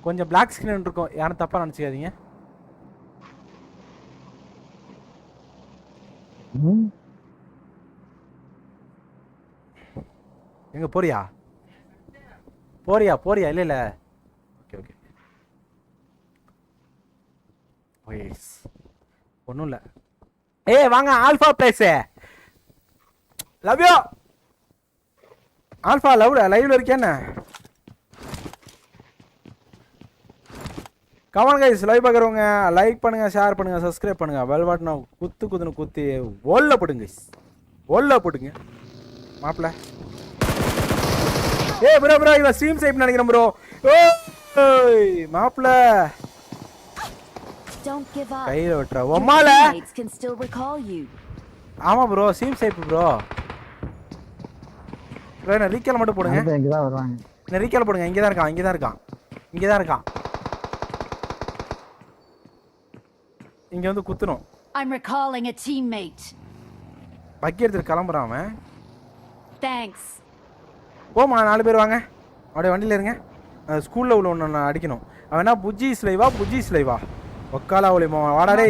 கொஞ்சம் black screen இருக்கும், யாரும் தப்பா நினைச்சுக்காதீங்க. எங்க போறியா போறியா போறியா? இல்ல இல்ல, ஓகே ஓகே. ஓய்ஸ் ஒன்றும் இல்லை. ஏய் வாங்க alpha place. Love you alpha. லைவ்ல இருக்கேன். கமெண்ட் கைஸ், லைவ் பார்க்குறவங்க லைக் பண்ணுங்க, ஷேர் பண்ணுங்க, சப்ஸ்கிரைப் பண்ணுங்க, பெல் பட்டனை குத்துன்னு குத்தி ஓல்ல போடுங்க கைஸ், ஓல்ல போடுங்க மாப்பிள்ள. ஏய் ப்ரோ ப்ரோ இவன் ஸ்ட்ரீம் சேவ் நினைக்கிறேன் ப்ரோ. ஓய் மாப்பிள்ள கையில விட்டுற ஒம்மால. ஆமா bro stream save bro. Bro என்ன ரீகால் மட்டும் போடுங்க. இங்க தான் வருவாங்க. என்ன ரீகால் போடுங்க. இங்க தான் இருக்கான், இங்க தான் இருக்கான், இங்க தான் இருக்கான். இங்க வந்து குத்துறோம். I'm recalling a teammate. பக்கி எடுத்து கிளம்புறான் அவன். Thanks. போமா 4 பேர் வாங்க, அப்படியே வண்டியில் இருங்க. ஸ்கூலில் உள்ள ஒன்று நான் அடிக்கணும். அவன் என்ன புஜ்ஜி ஸ்லைவா புஜ்ஜி ஸ்லைவா ஒக்காலா ஒளிமா வாடாடே.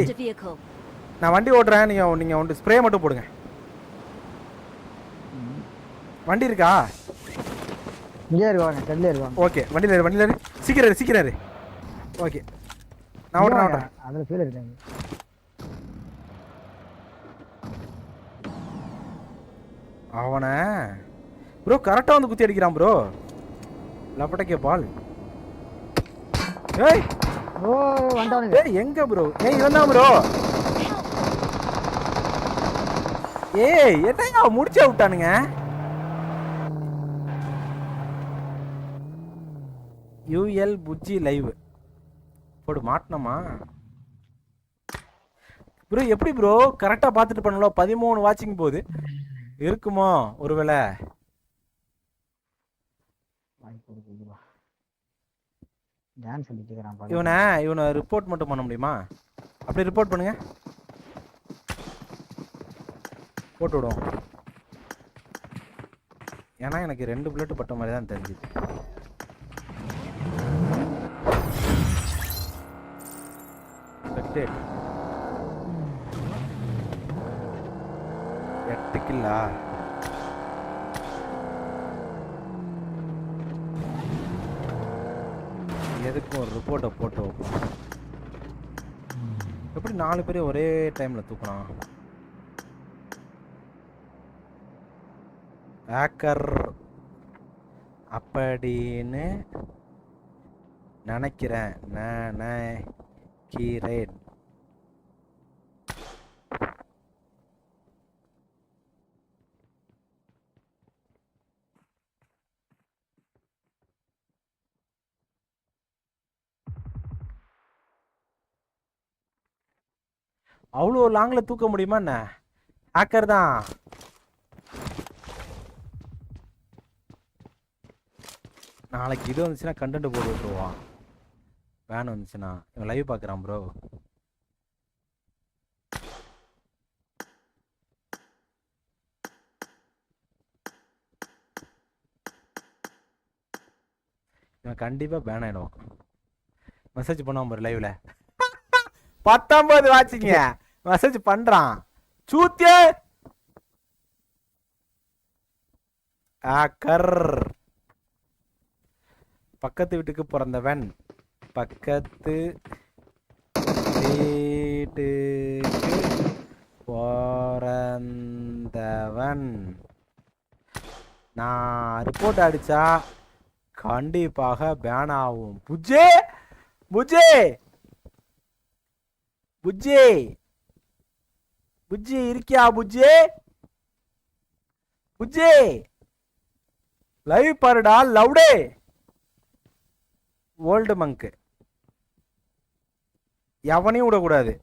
நான் வண்டி ஓட்டுறேன், நீங்கள் ஒன்று ஸ்ப்ரே மட்டும் போடுங்க. வண்டி இருக்கா? இங்கே இருவாங்க, கல்லே இருவாங்க. ஓகே வண்டியில் இரு சீக்கிரம் இரு. ஓகே நான் ஓட்டுறேன். அதில் ஃபீல் இருக்காங்க. அவனை ப்ரோ கரெக்டாக வந்து குத்தி அடிக்கிறான் ப்ரோ. லப்பட்டக்கே பால். ஏய் ஓ வந்தானுங்க. ஏய் எங்க ப்ரோ? ஏய் இவன் தான் ப்ரோ. ஏய் என்னங்க முடிச்சே விட்டானுங்க. யூஎல் புஜ்ஜி லைவ் போடு மாட்டணுமா ப்ரோ? எப்படி ப்ரோ கரெக்டாக பார்த்துட்டு பண்ணலாம்? 13 வாட்சிங் போகுது இருக்குமோ ஒருவேளை? இவனை ரிப்போர்ட் மட்டும் பண்ண முடியுமா? அப்படியே ரிப்போர்ட் பண்ணுங்க, போட்டு விடுவோம். ஏன்னா எனக்கு 2 புல்லட் பட்ட மாதிரி தான் தெரிஞ்சுது. எட்டுக்கில்லா எதுக்கும் ஒரு ரிப்போர்ட்டை போட்டு வைப்போம். எப்படி 4 பேரையும் ஒரே டைமில் தூக்கலாம்? ஹேக்கர் அப்படின்னு நினைக்கிறேன். அவ்வளோ லாங்கில் தூக்க முடியுமா என்ன? ஹேக்கர் தான். நாளைக்கு இது வந்துச்சுன்னா கண்டென்ட் போட்டு விட்டுருவான். வேன் வந்துச்சுன்னா இவன் லைவ் பார்க்குறான் ப்ரோ. இவன் கண்டிப்பாக பேன் ஆகிடுவான். மெசேஜ் பண்ணுவான் பாரு லைவ்ல. 19 வாட்சிங்க மெசேஜ் பண்றான். சூத்தியே ஹேக்கர். பக்கத்து வீட்டுக்கு பிறந்தவன், பக்கத்து வீட்டுக்கு பிறந்தவன். நான் ரிப்போர்ட் அடிச்சா கண்டிப்பாக பேன் ஆகும். புஜ்ஜே புஜ்ஜே புஜ்ஜி புஜ்ஜி இருக்கியா? புஜ்ஜி புஜ்ஜி லைவ் பாருடா லவுடே. ஓல்டு மங்க் எவனையும் விடக்கூடாது,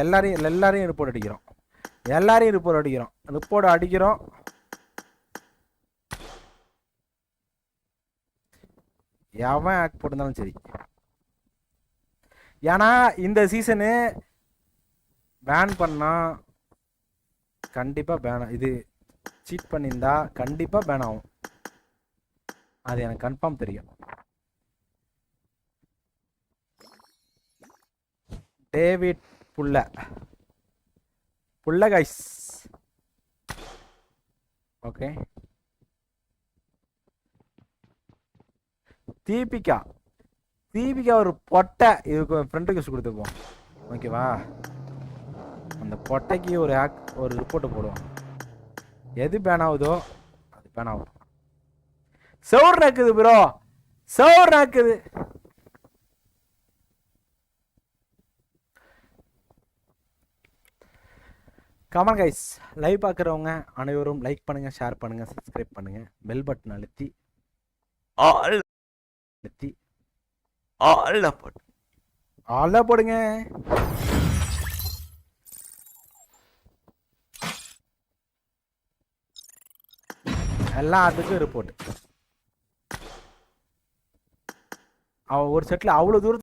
எல்லாரையும் ரிப்போர்ட் அடிக்கிறோம். ரிப்போர்ட் அடிக்கிறோம். எவன் ஆக்ட் போட்டிருந்தாலும் சரி. ஏன்னா இந்த சீசனு பேன் பண்ணா கண்டிப்பாக பேன், இது சீட் பண்ணியிருந்தா கண்டிப்பாக பேன் ஆகும். அது எனக்கு கன்ஃபார்ம் தெரியும். டேவிட் புள்ள புள்ள கைஸ். ஓகே. தீபிகா ஒரு பொட்டை. இதுக்கு ஃப்ரெண்டு கிஸ் கொடுத்துப்போம். ஓகேவா? அந்த பொட்டைக்கு ஒரு ரிப்போர்ட் போடுவோம். எது பேன் ஆகுதோ அது பேன் ஆகும். சவுர் நாக்குது ப்ரோ, சவுர் நாக்குது. Comment guys. லைவ் பார்க்குறவங்க அனைவரும் லைக் பண்ணுங்க, ஷேர் பண்ணுங்க, சப்ஸ்கிரைப் பண்ணுங்க, பெல் பட்டன் அழுத்தி ஆல்ல போடுங்க. எல்லாத்துக்கும் ரிப்போர்ட். அவ ஒரு செட்ல அவ்வளவு தூரம்